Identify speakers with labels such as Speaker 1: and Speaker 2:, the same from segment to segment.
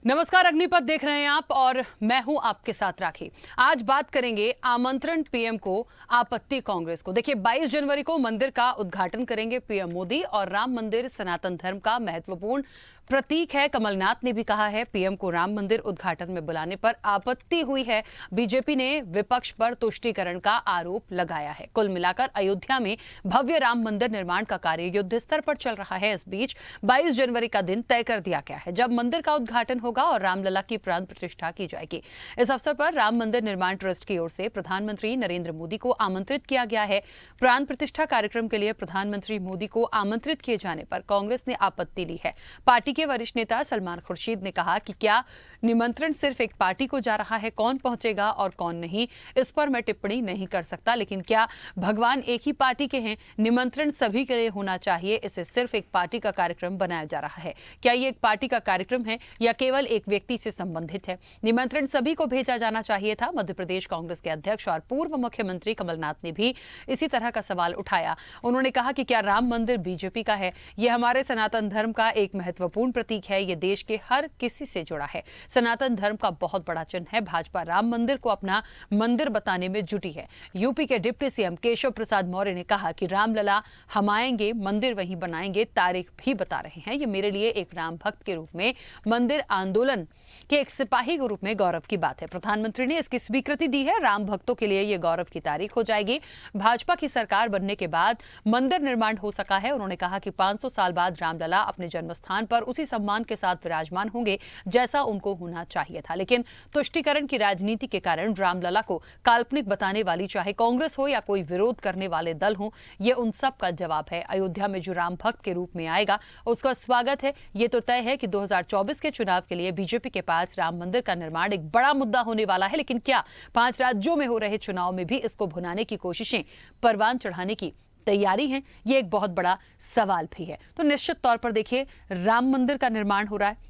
Speaker 1: नमस्कार, अग्निपथ देख रहे हैं आप और मैं हूं आपके साथ राखी। आज बात करेंगे आमंत्रण पीएम को, आपत्ति कांग्रेस को। देखिए 22 जनवरी को मंदिर का उद्घाटन करेंगे पीएम मोदी और राम मंदिर सनातन धर्म का महत्वपूर्ण प्रतीक है। कमलनाथ ने भी कहा है पीएम को राम मंदिर उद्घाटन में बुलाने पर आपत्ति हुई है। बीजेपी ने विपक्ष पर तुष्टीकरण का आरोप लगाया है। कुल मिलाकर अयोध्या में भव्य राम मंदिर निर्माण का कार्य युद्ध स्तर पर चल रहा है। इस बीच 22 जनवरी का दिन तय कर दिया गया है जब मंदिर का उद्घाटन होगा और रामलला की प्राण प्रतिष्ठा की जाएगी। इस अवसर पर राम मंदिर निर्माण ट्रस्ट की ओर से प्रधानमंत्री नरेंद्र मोदी को आमंत्रित किया गया है। प्राण प्रतिष्ठा कार्यक्रम के लिए प्रधानमंत्री मोदी को आमंत्रित किए जाने पर कांग्रेस ने आपत्ति ली है। पार्टी के वरिष्ठ नेता सलमान खुर्शीद ने कहा कि क्या निमंत्रण सिर्फ एक पार्टी को जा रहा है, कौन पहुंचेगा और कौन नहीं, इस पर मैं टिप्पणी नहीं कर सकता। लेकिन क्या भगवान एक ही पार्टी के हैं? निमंत्रण सभी के लिए होना चाहिए। इसे सिर्फ एक पार्टी का कार्यक्रम बनाया जा रहा है। क्या ये एक पार्टी का कार्यक्रम है या केवल एक व्यक्ति से संबंधित है? निमंत्रण सभी को भेजा जाना चाहिए था। मध्य प्रदेश कांग्रेस के अध्यक्ष और पूर्व मुख्यमंत्री कमलनाथ ने भी इसी तरह का सवाल उठाया। उन्होंने कहा कि क्या राम मंदिर बीजेपी का है? यह हमारे सनातन धर्म का एक महत्वपूर्ण प्रतीक है। ये देश के हर किसी से जुड़ा है। सनातन धर्म का बहुत बड़ा चिन्ह है। भाजपा राम मंदिर को अपना मंदिर बताने में जुटी है। यूपी के डिप्टी सीएम केशव प्रसाद मौर्य ने कहा कि रामलला हम आएंगे, मंदिर वहीं बनाएंगे, तारीख भी बता रहे हैं। ये मेरे लिए एक राम भक्त के रूप में, मंदिर आंदोलन के एक सिपाही के रूप में गौरव की बात है। प्रधानमंत्री ने इसकी स्वीकृति दी है। राम भक्तों के लिए यह गौरव की तारीख हो जाएगी। भाजपा की सरकार बनने के बाद मंदिर निर्माण हो सका है। उन्होंने कहा कि 500 साल बाद रामलला अपने जन्मस्थान पर उसी सम्मान के साथ विराजमान होंगे जैसा उनको होना चाहिए था। लेकिन तुष्टीकरण की राजनीति के कारण रामलला को काल्पनिक बताने वाली चाहे कांग्रेस हो या कोई विरोध करने वाले दल हो, ये उन सब का जवाब है। अयोध्या में जो राम भक्त के रूप में आएगा उसका स्वागत है। ये तो तय है कि 2024 के चुनाव के लिए बीजेपी के पास राम मंदिर का निर्माण एक बड़ा मुद्दा होने वाला है। लेकिन क्या 5 राज्यों में हो रहे चुनाव में भी इसको भुनाने की कोशिशें, परवान चढ़ाने की तैयारी है? ये एक बहुत बड़ा सवाल भी है। तो निश्चित तौर पर देखिए राम मंदिर का निर्माण हो रहा है।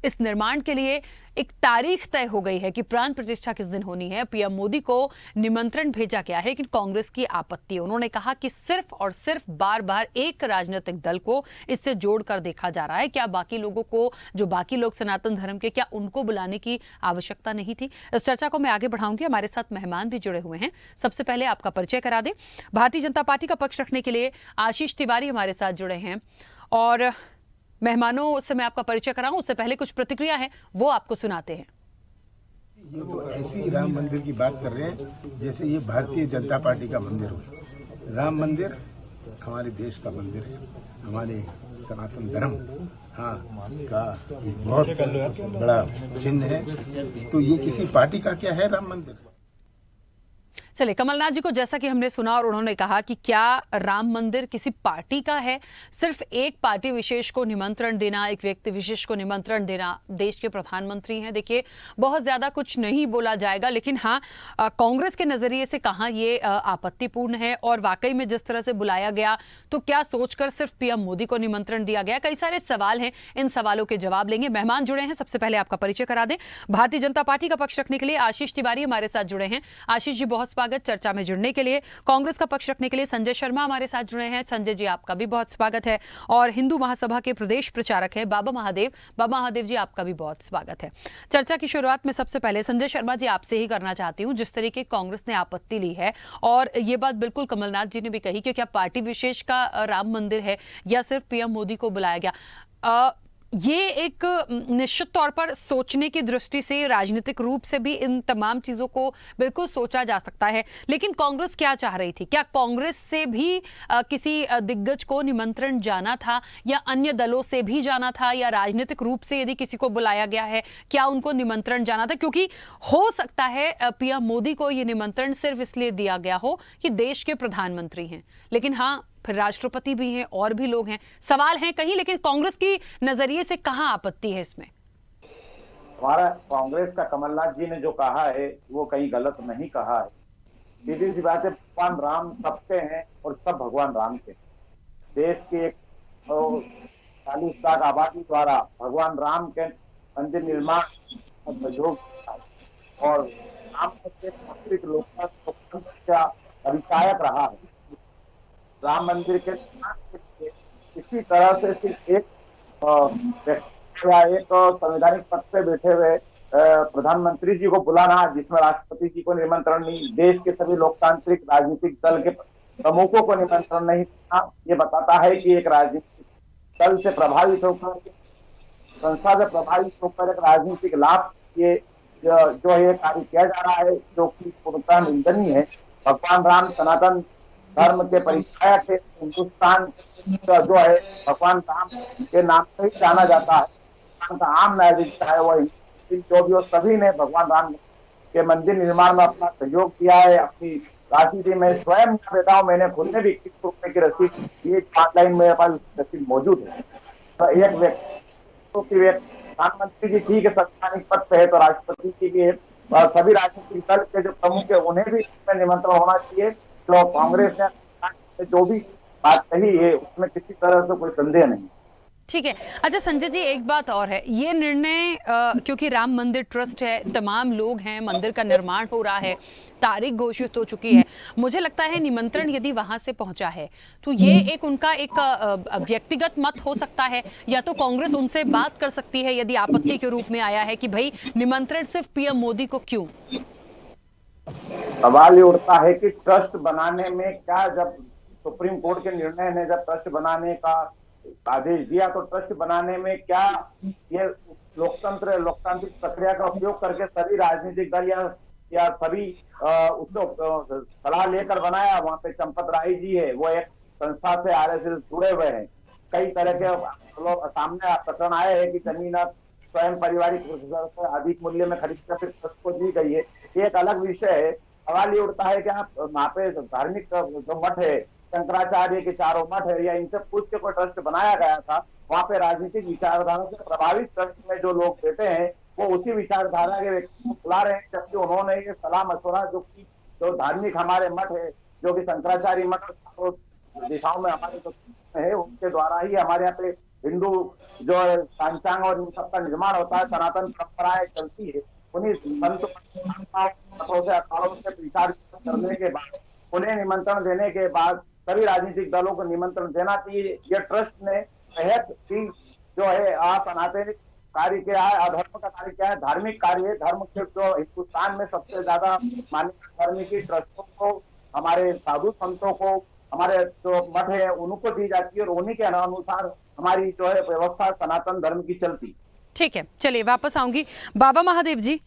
Speaker 1: इस निर्माण के लिए एक तारीख तय हो गई है कि प्राण प्रतिष्ठा किस दिन होनी है। पीएम मोदी को निमंत्रण भेजा गया है, लेकिन कांग्रेस की आपत्ति। उन्होंने कहा कि सिर्फ और सिर्फ बार बार एक राजनीतिक दल को इससे जोड़कर देखा जा रहा है। क्या बाकी लोगों को, जो बाकी लोग सनातन धर्म के, क्या उनको बुलाने की आवश्यकता नहीं थी? इस चर्चा को मैं आगे बढ़ाऊंगी। हमारे साथ मेहमान भी जुड़े हुए हैं। सबसे पहले आपका परिचय करा दें। भारतीय जनता पार्टी का पक्ष रखने के लिए आशीष तिवारी हमारे साथ जुड़े हैं और मेहमानों से मैं आपका परिचय कराऊं उससे पहले कुछ प्रतिक्रिया है वो आपको सुनाते हैं।
Speaker 2: ये तो ऐसी राम मंदिर की बात कर रहे हैं जैसे ये भारतीय जनता पार्टी का मंदिर हो। राम मंदिर हमारे देश का मंदिर है, हमारे सनातन धर्म का एक बहुत बड़ा चिन्ह है। तो ये किसी पार्टी का क्या है राम मंदिर?
Speaker 1: चलिए, कमलनाथ जी को जैसा कि हमने सुना और उन्होंने कहा कि क्या राम मंदिर किसी पार्टी का है? सिर्फ एक पार्टी विशेष को निमंत्रण देना, एक व्यक्ति विशेष को निमंत्रण देना। देश के प्रधानमंत्री हैं। देखिए बहुत ज्यादा कुछ नहीं बोला जाएगा, लेकिन हाँ कांग्रेस के नजरिए से कहाँ ये आपत्तिपूर्ण है और वाकई में जिस तरह से बुलाया गया तो क्या सोचकर सिर्फ पीएम मोदी को निमंत्रण दिया गया? कई सारे सवाल हैं, इन सवालों के जवाब लेंगे। मेहमान जुड़े हैं, सबसे पहले आपका परिचय करा दें। भारतीय जनता पार्टी का पक्ष रखने के लिए आशीष तिवारी हमारे साथ जुड़े हैं। आशीष जी बहुत स्वागत चर्चा में जुड़ने के लिए। कांग्रेस का पक्ष रखने के लिए संजय शर्मा हमारे साथ जुड़े हैं। संजय जी आपका भी बहुत स्वागत है। और हिंदू महासभा के प्रदेश प्रचारक हैं बाबा महादेव। बाबा महादेव जी आपका भी बहुत स्वागत है। चर्चा की शुरुआत में सबसे पहले संजय शर्मा जी आपसे ही करना चाहती हूं। जिस तरीके कांग्रेस ने आपत्ति ली है और ये बात बिल्कुल कमलनाथ जी ने भी कही कि क्या पार्टी विशेष का राम मंदिर है या सिर्फ पीएम मोदी को बुलाया गया, ये एक निश्चित तौर पर सोचने की दृष्टि से, राजनीतिक रूप से भी इन तमाम चीजों को बिल्कुल सोचा जा सकता है। लेकिन कांग्रेस क्या चाह रही थी? क्या कांग्रेस से भी किसी दिग्गज को निमंत्रण जाना था या अन्य दलों से भी जाना था, या राजनीतिक रूप से यदि किसी को बुलाया गया है क्या उनको निमंत्रण जाना था? क्योंकि हो सकता है पीएम मोदी को यह निमंत्रण सिर्फ इसलिए दिया गया हो कि देश के प्रधानमंत्री हैं, लेकिन हाँ फिर राष्ट्रपति भी हैं और भी लोग हैं। सवाल हैं कहीं, लेकिन कांग्रेस की नजरिए से कहां आपत्ति है इसमें?
Speaker 3: हमारा कांग्रेस का कमलनाथ जी ने जो कहा है वो कहीं गलत नहीं कहा है। सीधी सी बात है, भगवान राम सबके हैं और सब भगवान राम के। देश की एक 40 लाख आबादी द्वारा भगवान राम के मंदिर निर्माण सहयोग और राम के लोकतंत्र का परिचायक रहा है। राम मंदिर के निर्माण के लिए किसी तरह से सिर्फ एक या एक संवैधानिक पद पे बैठे हुए प्रधानमंत्री जी को बुलाना, जिसमें राष्ट्रपति जी को निमंत्रण नहीं, देश के सभी लोकतांत्रिक राजनीतिक दल के प्रमुखों को निमंत्रण नहीं था, ये बताता है कि एक राजनीतिक दल से प्रभावित होकर, संस्था से प्रभावित होकर एक राजनीतिक लाभ ये जो ये कार्य किया जा रहा है, जो कि पूर्णतः निंदनीय है। भगवान राम सनातन धर्म के परिचायक है। हिंदुस्तान जो है भगवान राम के नाम से ही जाना जाता है। हिंदुस्तान का आम नागरिक चाहे वो जो भी हो, सभी ने भगवान राम के मंदिर निर्माण में अपना सहयोग किया है। अपनी राशि में स्वयं देता हूँ, मैंने खुद ने भी 21 रुपए की रसीद, ये 5 लाइन मेरे पास रसीद मौजूद है। तो एक व्यक्ति प्रधानमंत्री जी ठीक है संवैधानिक पद पे है, तो राष्ट्रपति जी भी सभी राजनीतिक दल के जो प्रमुख है उन्हें भी इसमें निमंत्रण होना चाहिए। तो कांग्रेस ने जो भी बात कही है उसमें किसी तरह से कोई संदेह नहीं।
Speaker 1: ठीक है। अच्छा संजय जी, एक बात और है, ये निर्णय क्योंकि राम मंदिर ट्रस्ट है, तमाम लोग हैं, मंदिर का निर्माण हो रहा है, तारीख घोषित हो चुकी है, मुझे लगता है निमंत्रण यदि वहां से पहुंचा है तो ये एक उनका एक व्यक्तिगत मत हो सकता है, या तो कांग्रेस उनसे बात कर सकती है यदि आपत्ति के रूप में आया है कि भाई निमंत्रण सिर्फ पीएम मोदी को क्यों।
Speaker 3: सवाल ये उठता है कि ट्रस्ट बनाने में क्या, जब सुप्रीम कोर्ट के निर्णय ने जब ट्रस्ट बनाने का आदेश दिया तो ट्रस्ट बनाने में क्या ये लोकतांत्रिक प्रक्रिया का उपयोग करके सभी राजनीतिक दल या सभी उसको सलाह लेकर बनाया। वहां पे चंपत राय जी है, वो एक संस्था से आरएसएस जुड़े हुए हैं। कई तरह के लोग सामने प्रकरण आए हैं कि जमीन अब स्वयं पारिवारिक से अधिक मूल्य में खरीद कर फिर ट्रस्ट को दी गई है, ये एक अलग विषय है। सवाल ये उठता है कि आप वहाँ पे धार्मिक जो मठ है, शंकराचार्य के चारों मठ है, या इनसे पूछ के कोई ट्रस्ट बनाया गया था, वहाँ पे राजनीतिक विचारधारा से प्रभावित ट्रस्ट में जो लोग बैठे हैं वो उसी विचारधारा के व्यक्ति को बुला रहे हैं, जबकि उन्होंने ये सलाह मशवरा जो धार्मिक हमारे मठ है, जो कि शंकराचार्य मठ दिशाओं में हमारे जो है उनके द्वारा ही हमारे यहाँ पे हिंदू जो पंचांग और इन सबका निर्माण होता है, सनातन परंपराएं चलती है, उन्हीं संतों से अखाड़ों से विचार करने के बाद उन्हें निमंत्रण देने के बाद सभी राजनीतिक दलों को निमंत्रण देना चाहिए। ये ट्रस्ट ने बेहद भी जो है सनातन कार्य क्या है, अधर्म का कार्य क्या है, धार्मिक कार्य है। धर्म के जो हिंदुस्तान में सबसे ज्यादा मान्यता धर्म की ट्रस्टों को, हमारे साधु संतों को, हमारे जो मठ है उनको दी जाती है, और उन्हीं के अनुसार हमारी जो है व्यवस्था सनातन धर्म की चलती।
Speaker 1: ठीक है, चलिए वापस आऊंगी। बाबा महादेव जी,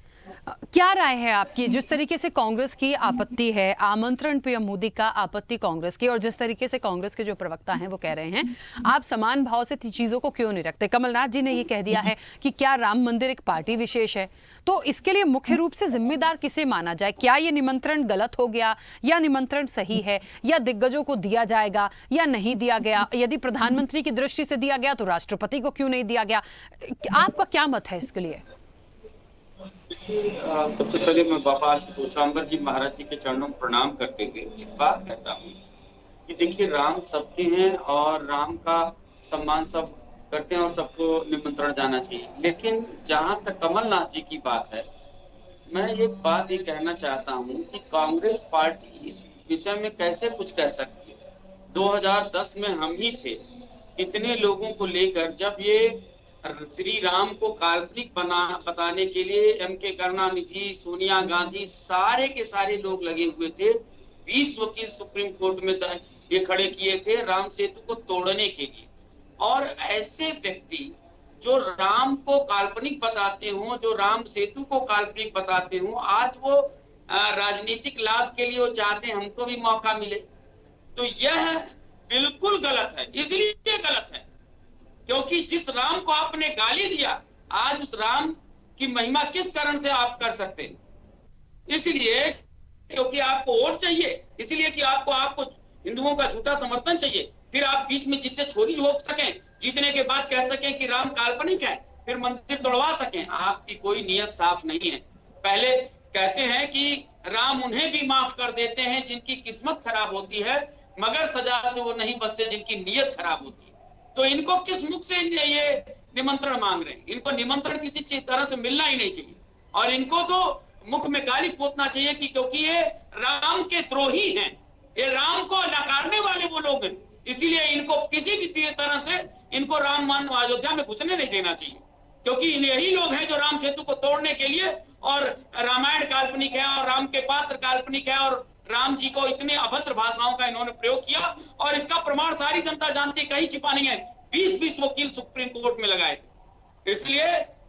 Speaker 1: क्या राय है आपकी, जिस तरीके से कांग्रेस की आपत्ति है, आमंत्रण पीएम मोदी का आपत्ति कांग्रेस की, और जिस तरीके से कांग्रेस के जो प्रवक्ता हैं वो कह रहे हैं आप समान भाव से चीजों को क्यों नहीं रखते। कमलनाथ जी ने ये कह दिया है कि क्या राम मंदिर एक पार्टी विशेष है, तो इसके लिए मुख्य रूप से जिम्मेदार किसे माना जाए? क्या ये निमंत्रण गलत हो गया, या निमंत्रण सही है, या दिग्गजों को दिया जाएगा या नहीं दिया गया? यदि प्रधानमंत्री की दृष्टि से दिया गया तो राष्ट्रपति को क्यों नहीं दिया गया? आपका क्या मत है इसके लिए?
Speaker 4: सबसे पहले मैं बाबा आशुतोषाम्बर जी महाराज जी के चरणों में प्रणाम करते हुए एक बात कहता हूँ कि देखिए, राम सबके हैं और राम का सम्मान सब करते हैं और सबको निमंत्रण जाना चाहिए। लेकिन जहां तक कमलनाथ जी की बात है, मैं एक बात ये कहना चाहता हूँ कि कांग्रेस पार्टी इस विषय में कैसे कुछ कह सकती है। 2010 में हम ही थे, कितने लोगों को लेकर, जब ये श्री राम को काल्पनिक बताने के लिए एम.के. करुणानिधि, सोनिया गांधी, सारे के सारे लोग लगे हुए थे। 20 वकील सुप्रीम कोर्ट में ये खड़े किए थे राम सेतु को तोड़ने के लिए। और ऐसे व्यक्ति जो राम को काल्पनिक बताते हो, जो राम सेतु को काल्पनिक बताते हो, आज वो राजनीतिक लाभ के लिए वो चाहते हैं हमको भी मौका मिले, तो यह बिल्कुल गलत है। इसलिए गलत है क्योंकि जिस राम को आपने गाली दिया, आज उस राम की महिमा किस कारण से आप कर सकते हैं? इसलिए क्योंकि आपको वोट चाहिए, इसलिए कि आपको हिंदुओं का झूठा समर्थन चाहिए, फिर आप बीच में जिससे छोरी हो सकें, जीतने के बाद कह सकें कि राम काल्पनिक है, फिर मंदिर तोड़वा सकें। आपकी कोई नियत साफ नहीं है। पहले कहते हैं कि राम उन्हें भी माफ कर देते हैं जिनकी किस्मत खराब होती है, मगर सजा से वो नहीं बचते जिनकी नीयत खराब होती है। तो इनको किस मुख से ये निमंत्रण मांग रहे हैं? इनको निमंत्रण किसी तरह से मिलना ही नहीं चाहिए, और इनको तो मुख में गाली पोतना चाहिए कि क्योंकि ये राम के द्रोही हैं, ये राम को नकारने वाले वो लोग हैं, इसीलिए इनको किसी भी तरह से इनको राम मान अयोध्या में घुसने नहीं देना चाहिए। क्योंकि यही लोग हैं जो राम सेतु को तोड़ने के लिए, और रामायण काल्पनिक है और राम के पात्र काल्पनिक है और राम जी को इतने अभद्र भाषाओं का इन्होंने प्रयोग किया, और इसका प्रमाण सारी जनता जानती है, कहीं छिपा नहीं है। 20-20 वकील सुप्रीम कोर्ट में लगाए थे। इसलिए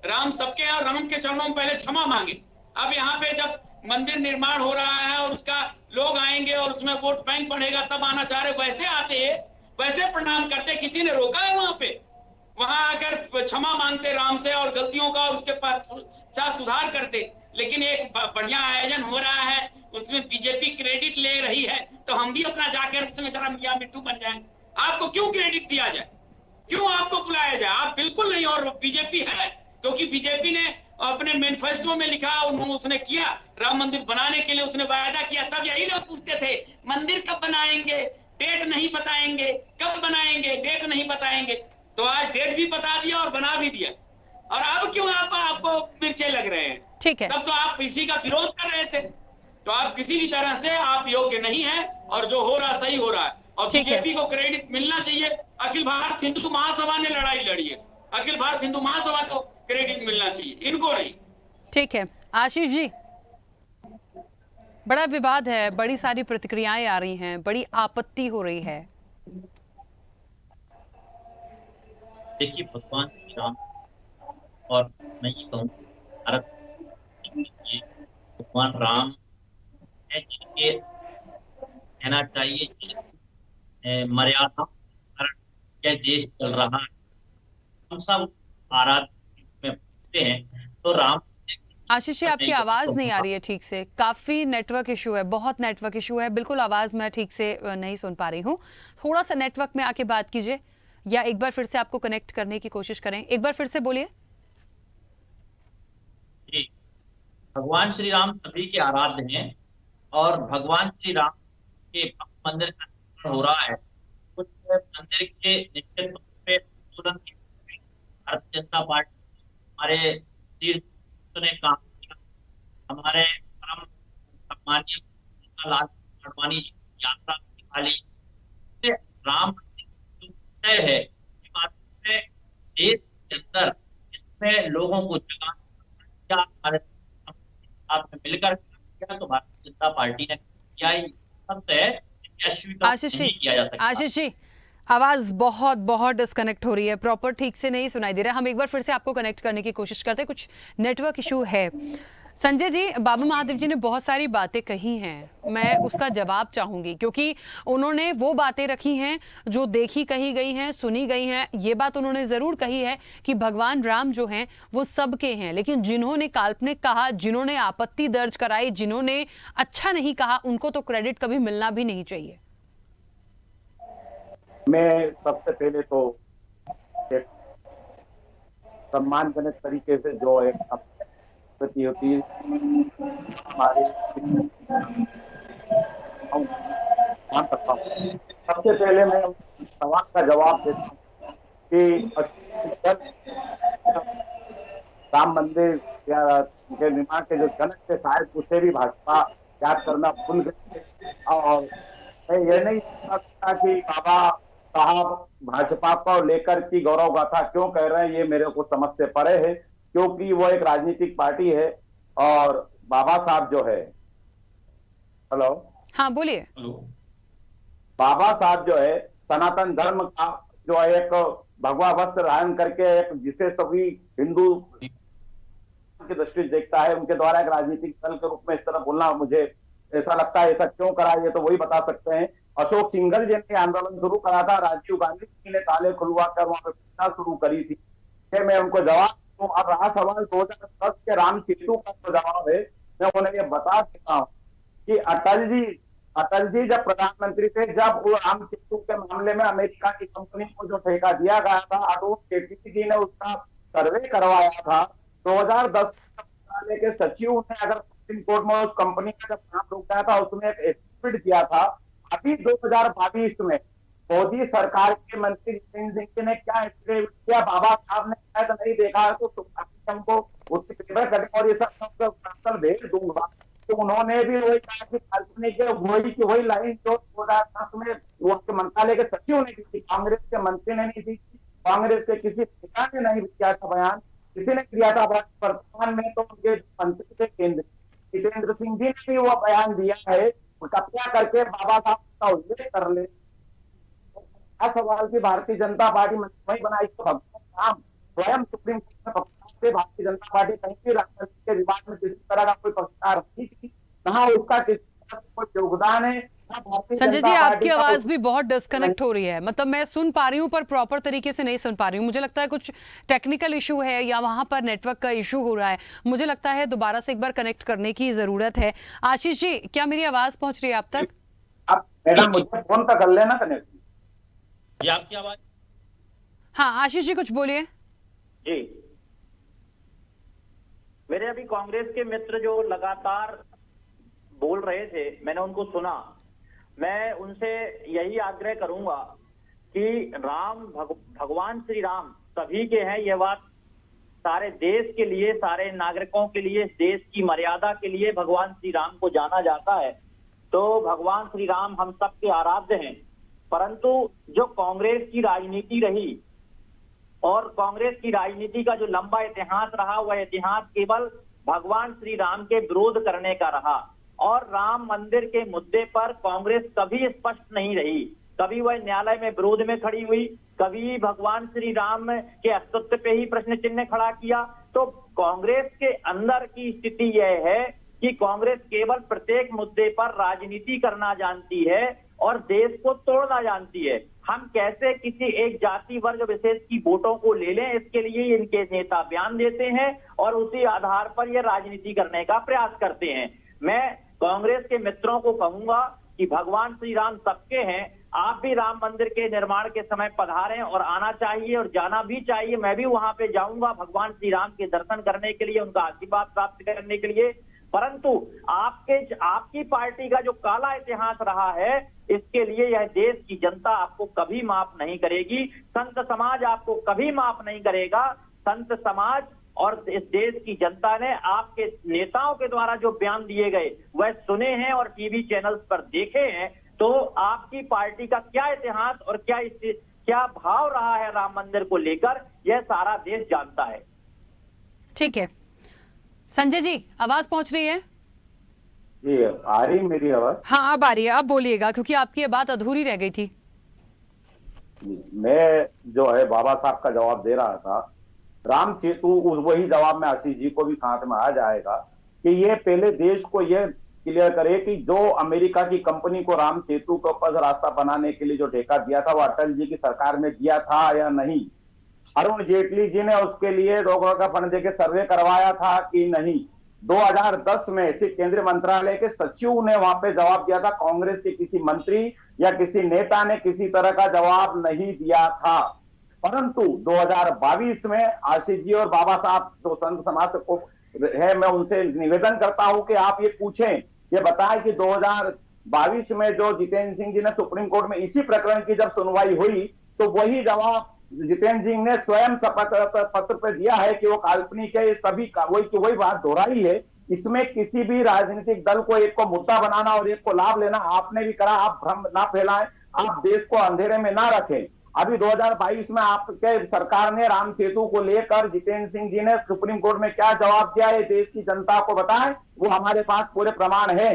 Speaker 4: राम सबके हैं और राम के चरणों में पहले क्षमा मांगे। अब यहाँ पे जब मंदिर निर्माण हो रहा है और उसका लोग आएंगे और उसमें वोट बैंक बढ़ेगा तब आना चाह रहे, वैसे आते, वैसे प्रणाम करते, किसी ने रोका है? वहां पे वहां आकर क्षमा मांगते राम से और गलतियों का और उसके पास सुधार करते। लेकिन एक बढ़िया आयोजन हो रहा है, उसमें बीजेपी क्रेडिट ले रही है, तो हम भी अपना जाकर उसमें जरा मियां मिट्टू बन जाएं। आपको क्यों क्रेडिट दिया जाए, क्यों आपको बुलाया जाए? आप बिल्कुल नहीं। और बीजेपी है क्योंकि बीजेपी ने अपने मैनिफेस्टो में लिखा, उसने किया, राम मंदिर बनाने के लिए उसने वायदा किया। तब यही लोग पूछते थे मंदिर कब बनाएंगे, डेट नहीं बताएंगे, कब बनाएंगे, डेट नहीं बताएंगे। तो आज डेट भी बता दिया और बना भी दिया। और अब क्यों आपको मिर्चे लग रहे हैं?
Speaker 1: ठीक है,
Speaker 4: तब तो आप इसी का विरोध कर रहे थे। तो आप किसी भी तरह से आप योग्य नहीं है, और जो हो रहा सही हो रहा है। और
Speaker 1: ठीक है।
Speaker 4: बीजेपी को क्रेडिट मिलना चाहिए। अखिल भारत हिंदू महासभा ने लड़ाई लड़ी है, अखिल भारत हिंदू महासभा को क्रेडिट मिलना चाहिए, इनको नहीं।
Speaker 1: ठीक है आशीष जी, बड़ा विवाद है, बड़ी सारी प्रतिक्रियाएं आ रही हैं, बड़ी आपत्ति हो रही है।
Speaker 5: देखिए, भगवान श्री राम और मैं ये कहूँ भारत ये भगवान राम है जिनके कहना चाहिए मर्यादा क्या देश चल रहा है, हम सब आराध्य में होते हैं। तो राम
Speaker 1: आशीष जी, आपकी आवाज नहीं आ रही है ठीक से, काफी नेटवर्क इशू है, बहुत नेटवर्क इशू है, बिल्कुल आवाज मैं ठीक से नहीं सुन पा रही हूँ। थोड़ा सा नेटवर्क में आके बात कीजिए, या एक बार फिर से आपको कनेक्ट करने की कोशिश करें। एक बार फिर से बोलिए।
Speaker 5: जी, भगवान श्री राम सभी के आराध्य हैं और भगवान श्री राम के मंदिर का निर्माण हो रहा है। कुछ मंदिर के निश्चित तौर पे भारतीय जनता पार्टी हमारे शीर्ष ने काम किया। हमारे परम सम्मानीय लाल आडवाणी जी की यात्रा निकाली। राम मंदिर है कि में देश के अंदर इसमें लोगों को जगाना हमारे साथ में मिलकर किया, तो भारतीय जनता पार्टी ने किया ही है।
Speaker 1: आशीष जी, आवाज बहुत बहुत डिस्कनेक्ट हो रही है, प्रॉपर ठीक से नहीं सुनाई दे रहा है। हम एक बार फिर से आपको कनेक्ट करने की कोशिश करते हैं, कुछ नेटवर्क इशू है। संजय जी, बाबा महादेव जी ने बहुत सारी बातें कही हैं, मैं उसका जवाब चाहूंगी, क्योंकि उन्होंने वो बातें रखी हैं जो देखी कही गई हैं, सुनी गई हैं। ये बात उन्होंने जरूर कही है कि भगवान राम जो हैं वो सबके हैं, लेकिन जिन्होंने काल्पनिक कहा, जिन्होंने आपत्ति दर्ज कराई, जिन्होंने अच्छा नहीं कहा, उनको तो क्रेडिट कभी मिलना भी नहीं चाहिए।
Speaker 3: मैं सबसे पहले तो एक सम्मानजनक तरीके से जो एक प्रति होती है हमारे मान सकता हूँ। सबसे पहले मैं सवाल का जवाब देता हूँ कि राम मंदिर या के निर्माण के जो जनक थे शायद उसे भी भाजपा याद करना भूल गए। और मैं ये नहीं सकता कि बाबा साहब भाजपा को लेकर की गौरव गाथा क्यों कह रहे हैं, ये मेरे को समझ से परे है, क्योंकि वो एक राजनीतिक पार्टी है। और बाबा साहब जो है, हेलो,
Speaker 1: हाँ बोलिए।
Speaker 3: बाबा साहब जो है सनातन धर्म का जो एक भगवा वस्त्र धारण करके एक जिसे सभी हिंदू की दृष्टि देखता है, उनके द्वारा एक राजनीतिक दल के रूप में इस तरह बोलना मुझे ऐसा लगता है। ऐसा क्यों करा ये तो वही बता सकते हैं। अशोक सिंघल जी ने आंदोलन शुरू करा था, राजीव गांधी जी ने ताले खुलवा कर वहां पर शुरू करी थी। मैं उनको जवाब दूं। अब रहा सवाल 2010 के राम सेतु का जो जवाब है, मैं उन्हें ये बता देता हूँ कि अटल जी जब प्रधानमंत्री थे, जब वो राम सेतु के मामले में अमेरिका की कंपनी को जो ठेका दिया गया था, अरुण जेटली जी ने उसका सर्वे करवाया था। 2010 के सचिव ने अगर सुप्रीम कोर्ट में उस कंपनी का जब काम रुक गया था, उसमें एक एस्टिमेट दिया था। अभी 2022 में मोदी सरकार के मंत्री जितेंद्र सिंह ने क्या एस्टिमेट किया, बाबा साहब ने शायद नहीं देखा है तो हमको उसकी पेपर कटिंग और ये सब भेज दूंगा। तो उन्होंने भी वही कहा कि काल्पनिक वही लाइन जो 2010 में उसके मंत्रालय के सचिव ने की थी, कांग्रेस के मंत्री ने नहीं दी, कांग्रेस के किसी नेता ने नहीं किया था बयान। किसी ने किया था वर्तमान में, तो उनके मंत्री थे केंद्र, जितेंद्र सिंह जी ने भी वो बयान दिया है, कृपया करके बाबा साहब का उल्लेख कर ले। सवाल की भारतीय जनता पार्टी वही बनाई, तो भगवान राम स्वयं सुप्रीम कोर्ट में पक्षकार से, भारतीय जनता पार्टी कहीं भी राम के विवाद में किसी तरह का कोई पक्षकार नहीं थी, कहाँ उसका किसी तरह का कोई योगदान है।
Speaker 1: संजय जी, आपकी आवाज भी बहुत डिस्कनेक्ट हो रही है, मतलब मैं सुन पा रही हूँ पर प्रॉपर तरीके से नहीं सुन पा रही हूँ। मुझे लगता है कुछ टेक्निकल इशू है या वहां पर नेटवर्क का इशू हो रहा है। मुझे लगता है दोबारा से एक बार कनेक्ट करने की जरूरत है। आशीष जी, क्या मेरी आवाज पहुंच रही है आप तक?
Speaker 3: आप मैडम मुझे फोन पर कर लेना कनेक्ट।
Speaker 5: जी आपकी आवाज।
Speaker 1: हाँ आशीष जी, कुछ बोलिए।
Speaker 5: जी, मेरे अभी कांग्रेस के मित्र जो लगातार बोल रहे थे, मैंने उनको सुना। मैं उनसे यही आग्रह करूंगा कि भगवान श्री राम सभी के हैं, यह बात सारे देश के लिए, सारे नागरिकों के लिए, देश की मर्यादा के लिए भगवान श्री राम को जाना जाता है। तो भगवान श्री राम हम सबके आराध्य हैं, परंतु जो कांग्रेस की राजनीति रही और कांग्रेस की राजनीति का जो लंबा इतिहास रहा, वह इतिहास केवल भगवान श्री राम के विरोध करने का रहा। और राम मंदिर के मुद्दे पर कांग्रेस कभी स्पष्ट नहीं रही। कभी वह न्यायालय में विरोध में खड़ी हुई, कभी भगवान श्री राम के अस्तित्व पे ही प्रश्न चिन्ह खड़ा किया। तो कांग्रेस के अंदर की स्थिति यह है कि कांग्रेस केवल प्रत्येक मुद्दे पर राजनीति करना जानती है और देश को तोड़ना जानती है। हम कैसे किसी एक जाति वर्ग विशेष की वोटों को ले लें, इसके लिए इनके नेता बयान देते हैं और उसी आधार पर ये राजनीति करने का प्रयास करते हैं। मैं कांग्रेस के मित्रों को कहूंगा कि भगवान श्री राम सबके हैं। आप भी राम मंदिर के निर्माण के समय पधारें और आना चाहिए और जाना भी चाहिए। मैं भी वहां पे जाऊंगा भगवान श्री राम के दर्शन करने के लिए, उनका आशीर्वाद प्राप्त करने के लिए। परंतु आपकी पार्टी का जो काला इतिहास रहा है, इसके लिए यह देश की जनता आपको कभी माफ नहीं करेगी। संत समाज आपको कभी माफ नहीं करेगा। संत समाज और इस देश की जनता ने आपके नेताओं के द्वारा जो बयान दिए गए वह सुने हैं और टीवी चैनल्स पर देखे हैं। तो आपकी पार्टी का क्या इतिहास और क्या भाव रहा है राम मंदिर को लेकर, यह सारा देश जानता है।
Speaker 1: ठीक है संजय जी, आवाज पहुंच रही है?
Speaker 3: जी आ रही मेरी आवाज?
Speaker 1: हाँ अब आ रही है, अब बोलिएगा क्योंकि आपकी ये बात अधूरी रह गई थी।
Speaker 3: मैं जो है बाबा साहब का जवाब दे रहा था, राम सेतु, वही जवाब में आशीष जी को भी साथ में आ जाएगा कि ये पहले देश को ये क्लियर करे कि जो अमेरिका की कंपनी को राम सेतु के ऊपर रास्ता बनाने के लिए जो ठेका दिया था, वो अटल जी की सरकार में दिया था या नहीं। अरुण जेटली जी ने उसके लिए 2 करोड़ का फंड देकर सर्वे करवाया था कि नहीं। 2010 में सिर्फ केंद्रीय मंत्रालय के सचिव ने वहां पे जवाब दिया था, कांग्रेस के किसी मंत्री या किसी नेता ने किसी तरह का जवाब नहीं दिया था। परंतु 2022 में आशीष जी और बाबा साहब जो संत समाज को है, मैं उनसे निवेदन करता हूं कि आप ये पूछें, ये बताएं कि 2022 में जो जितेंद्र सिंह जी ने सुप्रीम कोर्ट में इसी प्रकरण की जब सुनवाई हुई, तो वही जवाब जितेंद्र सिंह ने स्वयं पत्र पर दिया है कि वो काल्पनिक है। सभी वही बात दोहराई है। इसमें किसी भी राजनीतिक दल को एक को मुद्दा बनाना और एक को लाभ लेना आपने भी करा। आप भ्रम ना फैलाएं, आप देश को अंधेरे में ना रखें। अभी 2022 में आपके सरकार ने राम सेतु को लेकर जितेंद्र सिंह जी ने सुप्रीम कोर्ट में क्या जवाब दिया है, देश की जनता को बताएं। वो हमारे पास पूरे प्रमाण है।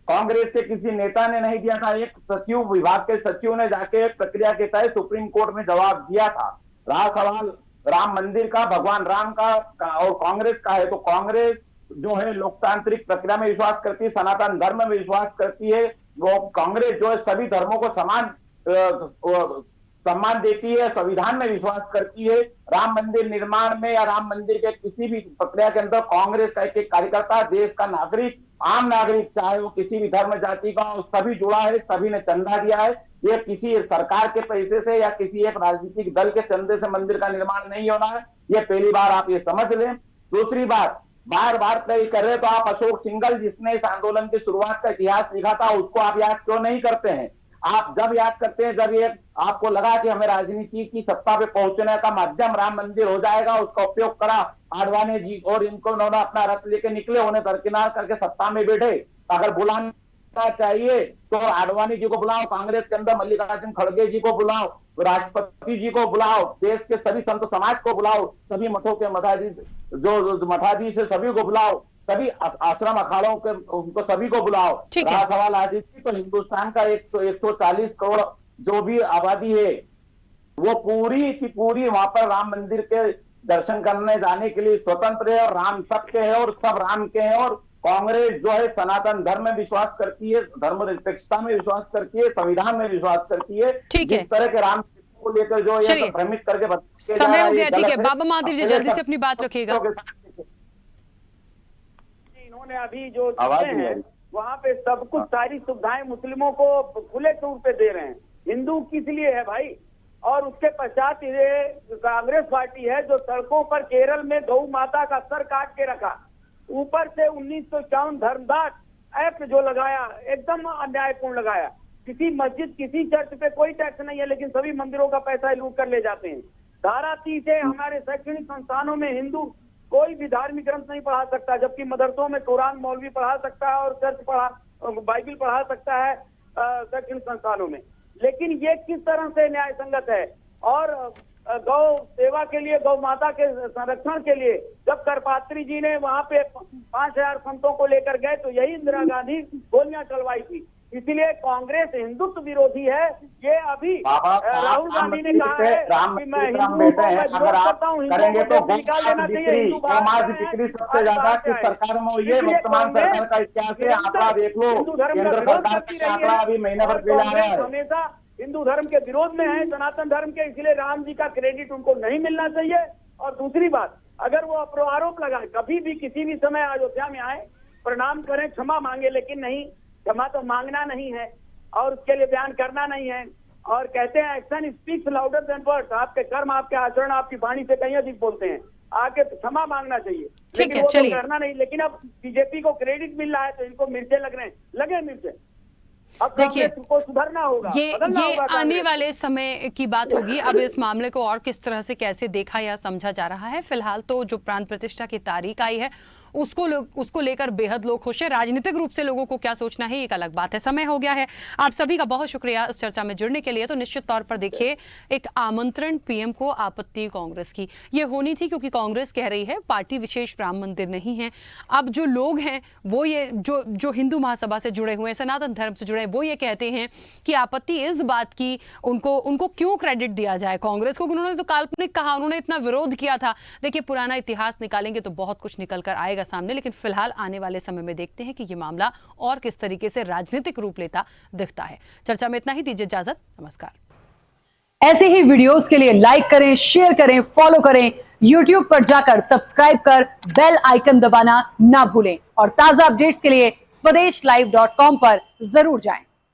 Speaker 3: कांग्रेस के किसी नेता ने नहीं दिया था, एक सचिव, विभाग के सचिव ने जाके एक प्रक्रिया के तहत सुप्रीम कोर्ट में जवाब दिया था। रहा सवाल राम मंदिर का, भगवान राम का और कांग्रेस का है, तो कांग्रेस जो है लोकतांत्रिक प्रक्रिया में विश्वास करती है, सनातन धर्म में विश्वास करती है। वो कांग्रेस जो है सभी धर्मों को सम्मान देती है, संविधान में विश्वास करती है। राम मंदिर निर्माण में या राम मंदिर के किसी भी प्रक्रिया के अंदर कांग्रेस का एक कार्यकर्ता, देश का नागरिक, आम नागरिक, चाहे वो किसी भी धर्म जाति का, सभी जुड़ा है, सभी ने चंदा दिया है। ये किसी सरकार के पैसे से या किसी एक राजनीतिक दल के चंदे से मंदिर का निर्माण नहीं होना है। ये पहली बार आप ये समझ लें। दूसरी बात, बार बार कई कर रहे तो आप अशोक सिंघल जिसने इस आंदोलन की शुरुआत का इतिहास लिखा था, उसको आप याद क्यों नहीं करते हैं? आप जब याद करते हैं जब ये आपको लगा कि हमें राजनीति की सत्ता पे पहुंचने का माध्यम राम मंदिर हो जाएगा, उसका उपयोग करा आडवाणी जी और इनको उन्होंने अपना रथ लेके निकले, उन्हें दरकिनार करके सत्ता में बैठे। अगर बुलाने चाहिए तो आडवाणी जी को बुलाओ, कांग्रेस के अंदर मल्लिकार्जुन खड़गे जी को बुलाओ, राष्ट्रपति जी को बुलाओ, देश के सभी संत समाज को बुलाओ, सभी मठों के मठाधीश जो मठाधीश है सभी को बुलाओ, सभी आश्रम अखाड़ों के उनको सभी को बुलाओ।
Speaker 1: ठीक है।
Speaker 3: रहा सवाल आदित्य की, तो हिंदुस्तान का 140 करोड़ जो भी आबादी है वो पूरी की पूरी वहां पर राम मंदिर के दर्शन करने जाने के लिए स्वतंत्र है, और राम सबके है और सब राम के हैं। और कांग्रेस जो है सनातन धर्म में विश्वास करती है, धर्मनिरपेक्षता में विश्वास करती है, संविधान में विश्वास करती है।
Speaker 1: ठीक है।
Speaker 3: जिस तरह के राम को लेकर जो ये
Speaker 1: चलिए।
Speaker 3: भ्रमित करके
Speaker 1: समय हो गया, ठीक है। बाबा महादेव जी जल्दी से अपनी बात रखिएगा।
Speaker 6: इन्होंने अभी जो
Speaker 3: आवाज
Speaker 6: चुने
Speaker 3: नहीं आ
Speaker 6: हैं
Speaker 3: रही।
Speaker 6: वहाँ पे सब कुछ सारी सुविधाएं मुस्लिमों को खुले तौर पे दे रहे हैं। हिंदू किस लिए है भाई? और उसके पश्चात ये कांग्रेस पार्टी है जो सड़कों पर केरल में गौ माता का सर काट के रखा, ऊपर से 1951 धर्मदास एक्ट जो लगाया एकदम अन्यायपूर्ण लगाया। किसी मस्जिद किसी चर्च पे कोई टैक्स नहीं है, लेकिन सभी मंदिरों का पैसा लूट कर ले जाते हैं। धारा 30 है, हमारे शैक्षणिक संस्थानों में हिंदू कोई भी धार्मिक ग्रंथ नहीं पढ़ा सकता, जबकि मदरसों में कुरान मौलवी पढ़ा सकता है और चर्च बाइबिल पढ़ा सकता है शैक्षणिक संस्थानों में। लेकिन ये किस तरह से न्याय संगत है? और गौ सेवा के लिए, गौ माता के संरक्षण के लिए जब करपात्री जी ने वहां पे 5000 संतों को लेकर गए तो यही इंदिरा गांधी गोलियां चलवाई थी। इसलिए कांग्रेस हिंदुत्व विरोधी है। ये अभी राहुल गांधी ने कहा है कि मैं हिंदुओं को मजबूर करता हूँ,
Speaker 3: करेंगे तो
Speaker 6: निकाल देना चाहिए। हिंदू
Speaker 3: बिक्री सबसे ज्यादा किस सरकार में हुई है? वर्तमान सरकार का इतिहास है, आंकड़ा देख लो। केंद्र सरकार का आंकड़ा अभी महीने भर पहले आया है।
Speaker 6: हमेशा हिंदू धर्म के विरोध में है, सनातन धर्म के, इसलिए राम जी का क्रेडिट उनको नहीं मिलना चाहिए। और दूसरी बात, अगर वो आरोप लगाए, कभी भी किसी भी समय अयोध्या में आए, प्रणाम करें, क्षमा मांगे, लेकिन नहीं, क्षमा तो मांगना नहीं है और उसके लिए बयान करना नहीं है। और कहते हैं action speaks louder than words, आपके कर्म, आपके आचरण, आपकी वाणी से कहीं अधिक बोलते हैं। आगे क्षमा मांगना चाहिए,
Speaker 1: ठीक है,
Speaker 6: वो
Speaker 1: चलिए।
Speaker 6: तो करना नहीं। लेकिन अब बीजेपी को क्रेडिट मिल रहा है तो इनको मिर्चे लग रहे हैं, लगे मिर्चे। अब
Speaker 1: देखिए,
Speaker 6: कांग्रेस को सुधरना होगा, बदलना
Speaker 1: ये
Speaker 6: होगा
Speaker 1: आने
Speaker 6: कांग्रेस।
Speaker 1: वाले समय की बात होगी। अब इस मामले को और किस तरह से कैसे देखा या समझा जा रहा है, फिलहाल तो जो प्राण प्रतिष्ठा की तारीख आई है उसको लेकर बेहद लोग खुश हैं। राजनीतिक रूप से लोगों को क्या सोचना है एक अलग बात है। समय हो गया है। आप सभी का बहुत शुक्रिया इस चर्चा में जुड़ने के लिए। तो निश्चित तौर पर देखिए, एक आमंत्रण पीएम को, आपत्ति कांग्रेस की ये होनी थी, क्योंकि कांग्रेस कह रही है पार्टी विशेष राम मंदिर नहीं है। अब जो लोग हैं वो ये जो हिंदू महासभा से जुड़े हुए हैं, सनातन धर्म से जुड़े हैं, वो ये कहते हैं कि आपत्ति इस बात की उनको क्यों क्रेडिट दिया जाए कांग्रेस को। उन्होंने तो काल्पनिक कहा, उन्होंने इतना विरोध किया था। देखिए, पुराना इतिहास निकालेंगे तो बहुत कुछ निकल कर आएगा सामने, लेकिन फिलहाल आने वाले समय में देखते हैं कि ये मामला और किस तरीके से राजनीतिक रूप लेता दिखता है। चर्चा में इतना ही, दीजिए इजाजत, नमस्कार। ऐसे ही वीडियोस के लिए लाइक करें, शेयर करें, फॉलो करें। YouTube पर जाकर सब्सक्राइब कर बेल आइकन दबाना ना भूलें और ताजा अपडेट्स के लिए स्वदेशलाइव.com पर जरूर जाएं।